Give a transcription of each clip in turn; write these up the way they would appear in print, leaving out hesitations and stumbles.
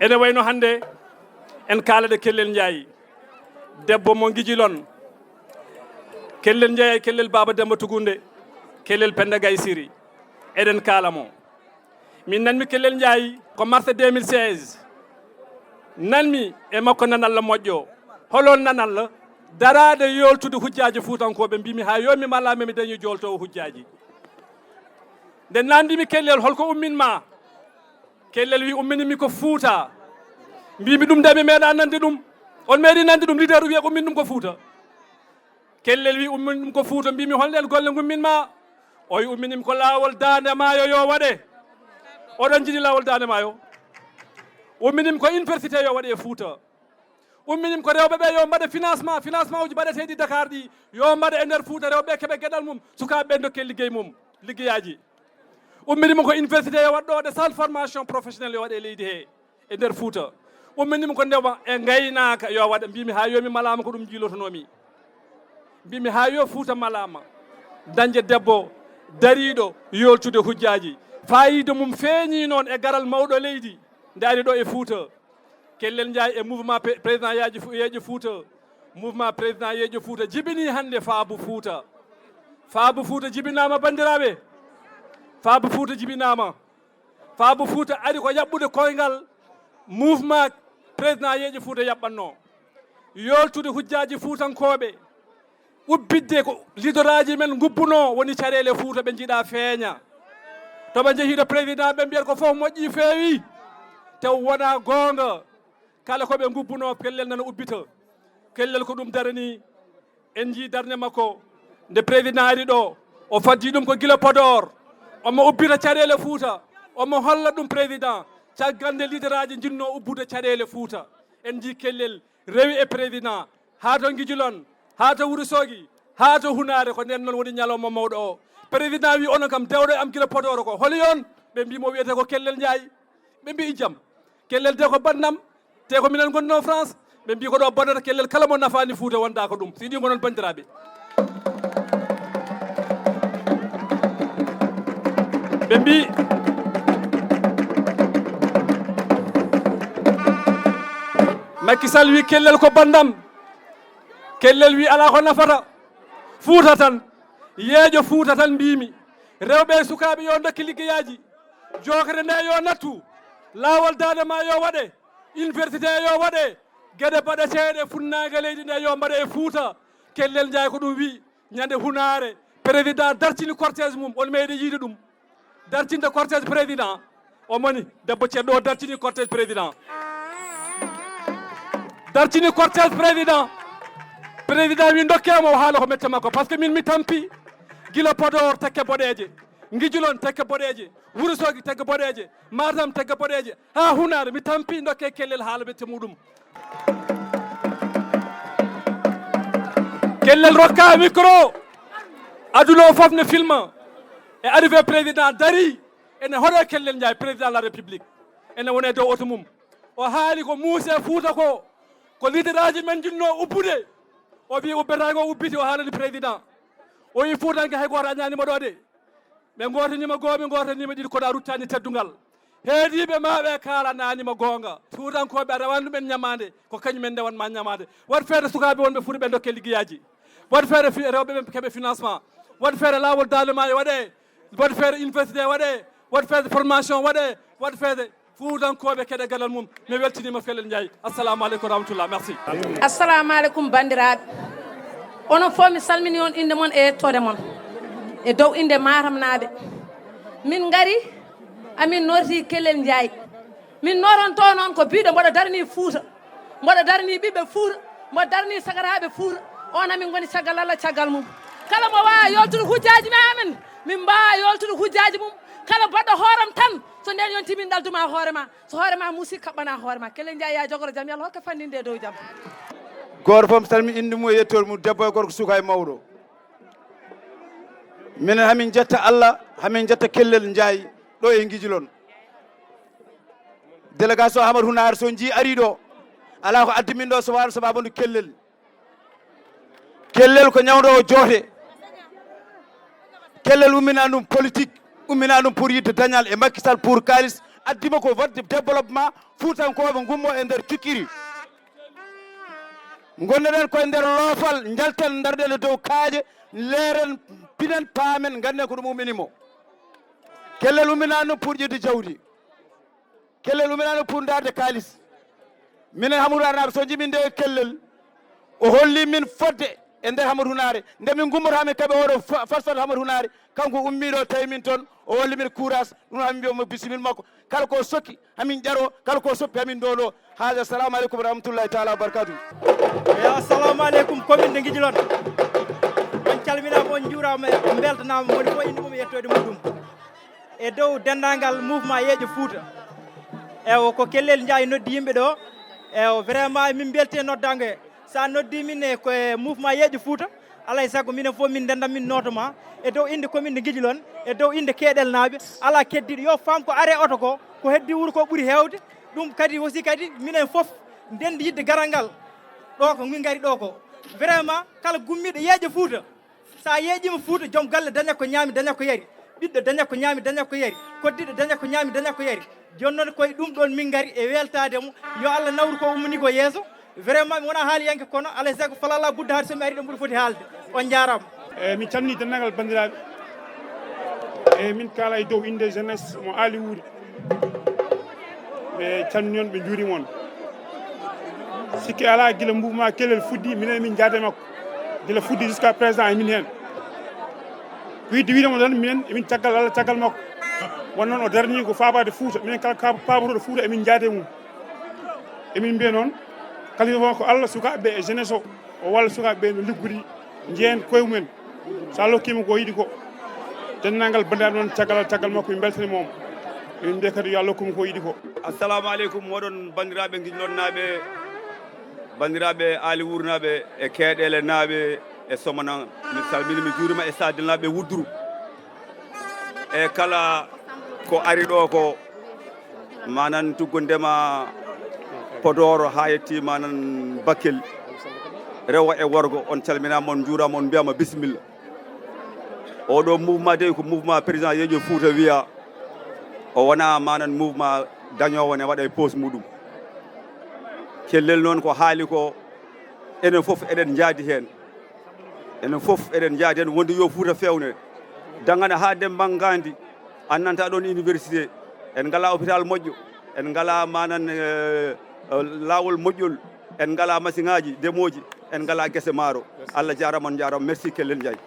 ene wayno hande en kalade kellel ndiaye debbo mo nguidilone kellel ndiaye kellel baba demba tugunde kellel penda gay siri eden kalamo min nanmi kellel ndiaye ko mars 2016 nanmi e makko nanalla moƴƴo holon nanalla darade yoltude hujjaji fuutankoɓe mbimi ha yomi malami mi dañi joltowo hujjaji nde nandimi kellel holko umminma kellel wi umminimi ko fuuta mbimi ɗum de mi meeɗa nande ɗum on meeɗi nande ɗum leader wiya ko ummin ɗum ko fuuta kellel wi ummin ɗum ko fuuta mbimi holɗen golle gumminma o wi umminimi ko lawol dande maayo yo waɗe oɗon jiiɗi lawol dande maayo umminimi ko université yo waɗe e fuuta umminimi ko rewɓeɓe yo mbaɗa financement uji mbaɗeteɗi Dakar ɗi yo mbaɗa e nder fuuta rewɓe keeɓe gueɗal mum sukaɓe dokke liggey mum liggeyaji umminimi ko université yo waɗɗo de salle formation professionnel yo waɗe leydi he e nder fuuta umminimi ko ndema e gaynaka yo waɗa mbimi ha yomi malama ko ɗum jiilotonomi mbimi ha yo fuuta malama dañde debbo dariɗo yoltude hujjaji fayida mum feeñi noon e garal mawɗo leydi daari ɗo e fuuta kellel ndiaye e mouvement président yeeƴo fuuta mouvement président yeeƴo fuuta jibini hande faabu fuuta jibinama bandiraɓe faabu fuuta jibinama faabu fuuta ari ko yaɓɓude koyngal mouvement président yeeƴo fuuta yaɓɓanno yoltude hujjaji fuutankoɓe ubbidde ko leaderaji men gubbuno woni caɗele fuuta ɓe jiiɗa feeña toɓe jeehiɗo président ɓe mbiyata ko fof moƴƴi feewi taw wona gonga kala koɓe gubbuno kellel nana ubbita kellel ko ɗum darani en jii darde makko nde président ari ɗo o faddi ɗum ko guila Podor omo ubbita caɗele fuuta omo holla ɗum président caggal nde leaderaji jinno ubbude caɗele fuuta en jii kellel rewi e président ha to nguidilone ha to Wourossogui ha to Hunare ko nden noon woni ñalawma mawɗo o président wi onon kam dewɗo am guila Podor ko holi on ɓe mbimo wiyete ko kellel ndiaye ɓe mbi jaam kellel de ko bannam te ko minen gonno France ɓe mbi ko ɗo bonnata kellel kala mo nafani fuuta wonda ko ɗum siɗi gonon bandiraɓe ɓe mbi Macky Sall wi kellel ko bandam kellel wi ala ko nafata fuuta tan yeeƴo fuuta tan mbimi rewɓe sukaɓe yo dokki liggeyaji jokere nde yo nattu lawol dande ma yo waɗe université yo waɗe gueɗe baɗeteɗe funnague leydi nde yo mbaɗe e fuuta kellel ndiaye ko ɗum wi ñande Hunare président dartini cortége mum on meeɗi yiide ɗum dartinde cortége président o moni debbo ceerɗo o dartini cortége président dartini cortége président wi dokkemo o haala ko mette makko par ce que min mi tampi guila Podor tekke boɗeje nguidilone tekke boɗeje Wourossogui tekke boɗeje Matam tekke boɗeje ha Hunare mi tampi dokke kellel haala mette muɗum kellel rokka micro aduna o foof ne filma e arrivé président dari ene hoɗo kellel ndiaye président de la république ene wone dow oto mum o haali ko muuse fuuta ko leaderaji men jinno ubbude o wi ubbetago ubbiti o haalani président o wi fuutanke hay goto añanima ɗo de ɓe gotanima goo ɓe gotanima ɗiɗi koɗa ruttani teddugal heediɓe maɓe kalananima gonga fuutankoɓe a rewan ɗumen ñamade ko kañumen ndewanma ñamade wat feere sukaɓe wonɓe fuuta ɓe dokke liggeyaji wat feere rewɓe ɓe keeɓe financement wat feere lawol dalema e waɗe wat feere université waɗe wat feere formation waɗe wat feere fuutankoɓe keɗe galal mum mi weltinima kellel ndiaye assalamu aleykum wa rahmatullah merci assalamu aleykum bandiraɓe onon fof mi salmini on inde moon e yettode moon e dow inde Matam naaɓe min gari amin norti kellel ndiaye min noronto noon ko biɗo mboɗo darani fuuta mboɗo darani ɓiɓɓe fuuta mboɗo darani sagaraɓe fuuta on amin goni caggal Allah caggal mum kala mo wawa yoltude hujjaji ma amen min mbawa yoltude hujjaji mum kala baɗɗo hooram tan so nden yonti min ɗalduma hoorema so hoorema muusi kaɓɓana hoorema kellel ndiaye ya jogoro jaam yalla hokke fandinde e dow jaam goto fof mi salmi inde mum e yettode mum debbo e gorko suka e mawɗo minen hamin jetta Allah hamin jetta kellel ndiaye ɗo e nguidilone délégation Hamadou Hunare so jii ari ɗo ala ko addi min ɗo so waɗa sababude kellel ko ñawɗo joote kellel ummina ɗum politique ummina ɗum pour yidde dañal e Macky Sall pour kalis addima ko wadde développement fuutankoɓe gummo e nder cukkiri gonnoɗen koye nder loofal jalten darɗen e dow kaaƴe leeren pinen paamen ganden ko ɗum umminimo kellel umminano pour ƴidde jawdi kellel umminano pour darde kalis minen Hamadou Arnaɓe so jimin nde kellel o holli min fodde e nder Hamadou Hunare nde min gummotami kaɓe oɗo farsode Hamadou Hunare kanko ummiɗo tawi min toon o walli min courage ɗum hamin mbiyamo bisimil makko kala ko sokki hamin ƴaro kala ko soppi hamin dowɗo haaja assalamu aleykum wa rahmatullahi taala wa barakatuh eyi assalamu aleykum commune de Nguidilone on calminama on juurama on beltanama woni fof inde mum yettode muɗum e dow dendagal mouvement yeeƴo fouta ewo ko kellel ndiaye noddi yimɓe ɗo ewo vraiment min belti noddago e sa noddi min e koye mouvement yeeƴo fouta alay saago minen fof min dendan min notoma e dow inde commune de Nguidilone e dow inde keeɗel naaɓe ala keddiɗo yo faam ko are oto ko heddi wuuro ko ɓuuri hewde ɗum kadi aussi kadi minen fof ndendi yidde garal ngal ɗo ko min gari ɗo ko vraiment kala gummiɗo yeeƴo fouta sa yeeƴima fouta joom galle daña ko ñaami daña ko yari ɓiɗɗo daña ko ñaami daña ko yari koddiɗo daña ko ñaami daña ko yari joni noon koye ɗum ɗon min gari e weltademo yo Allah nawru ko ummini ko yeeso vraiment mi wona haaliyanke kono alay sago falala budde haade somi ari ɗo ɓuuri foti haalde on jarama min calmini dendagal bandiraɓe e min kala e dow inde jeunesse mo aali wuuri ɓe calmini on ɓe juurima on sikki ala guila mouvement kellel fuddi minen min jaade makko guila fuddi jusqu'à présent e min hen widde wiidemo tan minen emin caggal Allah caggal makko won noon o darni ko fabade fouta minen kala pabotoɗo fouta emin jaade mum emin mbiya noon kala ko Allah sukaɓeɓe e jeunesse o walla sukaɓeɓe no liggori jeen koye mumen so Allah hokkima ko yiiɗi ko dennangal bandiraɓe noon caggal makko min beltanima on emin mbiya kadi yo Allah hokkuma ko yiiɗi ko assalamu aleykum moɗon bandiraɓe Nguidilone naaɓe bandiraɓe aali wuurnaɓe e keeɗele naaɓe e somana mi salmini mi juurima e sadilnaɓe wudduru e kala ko ari ɗo ko manan tuggondema Podor ha yetti manan Bakel rewo e worgo on calminama on juurama on mbiyama bisimilla oɗo mouvement de ko mouvement président yeeƴo fouta wiya o wona manan mouvement dañowo ne waɗa e poste muɗum kellel noon ko haali ko enen fof eɗen jaadi hen enen fof eɗen jaadi hen wonde yo fouta fewne dangana ha demban gandi annanta ɗon université en ngala hôpital moƴƴo en ngala manan lawol moƴƴol en ngala machine ngaji demoji en ngala guese maaro Allah jarama on jarama merci kellel Ndiaye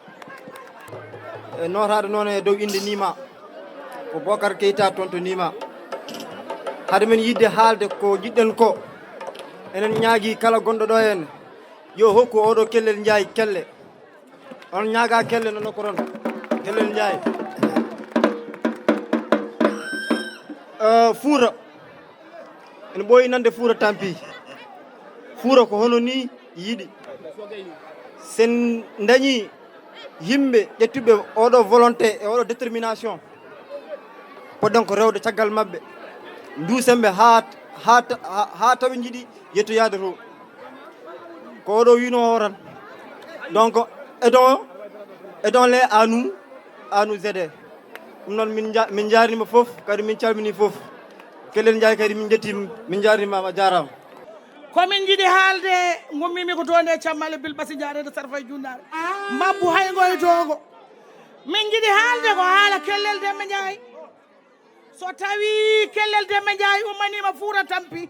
e notade noon e dow inde nima ko Bocar Keita toon to nima hade men yidde haalde ko jiɗɗen ko enen ñaagui kala gonɗo ɗo hen yo hokku oɗo kellel Ndiaye kelle on ñaaga kelle no nokko ron kellel Ndiaye Fouta ene ɓooyi nande Fouta tampi Fouta ko hono ni yiɗi sen dañi yimɓe ƴettuɓe oɗo volonté e oɗo détermination poɗɗen ko rewde caggal mabɓe duusenɓe ha tawi jiiɗi yettoyade to ko oɗo wino o tan donc aidons les à nous aider ɗum noon min jaarnima foof kadi min calmini foof kellel Ndiaye kadi min jettima min jaarnimama jarama komin jiiɗi haalde gummimi ko toon e cammale bilbasi jarede sarfa e junnare mbabbu haygo e togo min jiiɗi haalde ko haala kellel Demba Ndiaye so tawi kellel Demba Ndiaye ummanima Fouta tampi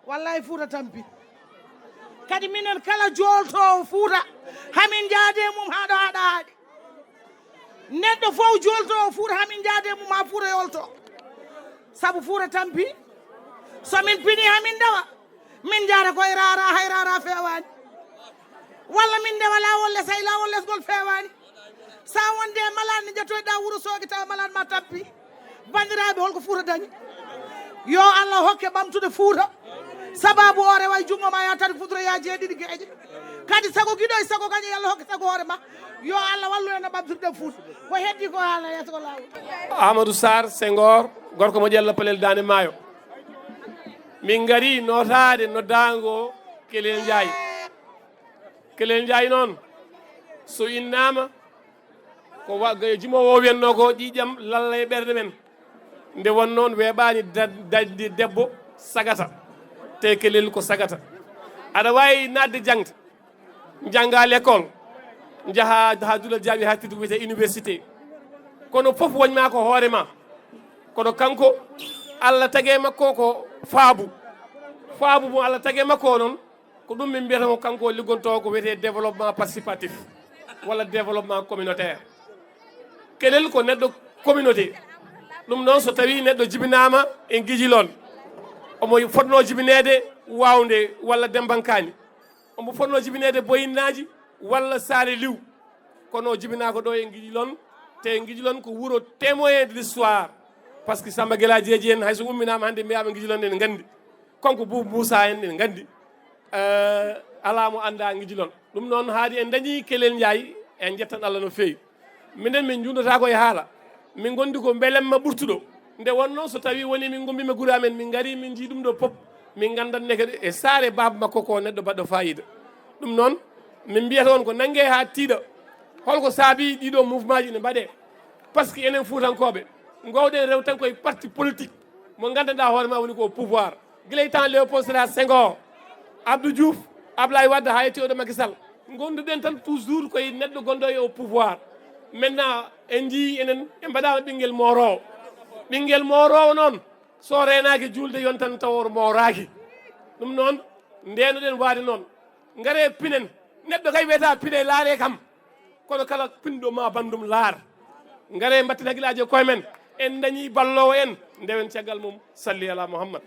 wallahi Fouta tampi kadi minen kala joltowo Fouta hamin jaade mum haɗo haɗa haaɗi neɗɗo fof joltowo Fouta hamin jaade mum ha Fouta yolto saabu Fouta tampi somin pini hamin dawa min jara koye rara hay rara fewani walla min ndewa lawol les hay lawol lesgol fewani sa wonde malade ne jettoyɗa wuuro soogue tawa malade ma tampi bandiraɓe holko Fouta dañi yo Allah hokke ɓamtude Fouta sababu o rewa jungo ma ya tati Fouta ya jeeɗiɗi gueƴe kadi sago guiɗo e sago gañe Allah hokke sago hoore ma yo Allah wallu en ɓamtude Fouta ko heddi ko haala yeeso ko lawol Amadou Sarr Senghor gorko mo ƴella Palel Dane Maayo min gari notade noddago kellel Ndiaye noon so innama ko jimowo wenno ko ƴiƴam lalla e ɓerde men nde won noon weeɓani daddi debbo sagata te kellel ko sagata aɗa wawi nadde jangde jangga l'école jaaha ha dula jaaɓi hattidu wiyete université kono foof woñma ko hoorema kono kanko Allah tagi makko ko faabu mo Allah tagi makko noon ko ɗum min mbiyatamo kanko liggonto ko wiyete développement participatif walla développement communautaire kellel ko neɗɗo communauté ɗum noon so tawi neɗɗo jibinama e nguidilone omo fotno jibinede wawde walla dembankani omo fotno jibinede boyinnaji walla saare liw kono jibina ko ɗo e nguidilone te nguidilone ko wuuro témoin de l'histoire par ce que Samba Guela Jeeji en hayso umminama hannde mbiyama nguidilone en gandi konko Boubou Moussa en en gandi ala mo anda nguidilone ɗum noon haadi en dañi kellel Ndiaye en jettan Allah no feewi minen min jundata koye haala min gondi ko belemma ɓurtuɗo nde wonno so tawi woni min gombima guure amen min gari min jii ɗum ɗo pop min gandanne kadi e saare baba makko ko neɗɗo baɗɗo fayida ɗum noon min mbiyata on ko nangue ha tiiɗa holko saabi ɗiɗo mouvement ji ne mbaɗe par ce que enen fuutankoɓe gowɗen rew tan koye parti politique mo gandanɗa hoorema woni ko pouvoir guilay temps Léopold Sédar Senghor Abdou Diouf Ablaye Wade ha yetti oɗo Macky Sall gonduɗen tan toujours koye neɗɗo gonɗo e au pouvoir maintenant en jii enen e mbaɗama ɓinguel morowo noon so renaki julde yon tan tawor moraki ɗum noon ndenoɗen waade noon gaare pinen neɗɗo kay wiyata pine laare kam kono kala pinɗo ma bandum laar gaare mbatten haqqillaji e koye men en dañi ballowo en ndewen caggal mum salli ala Muhammad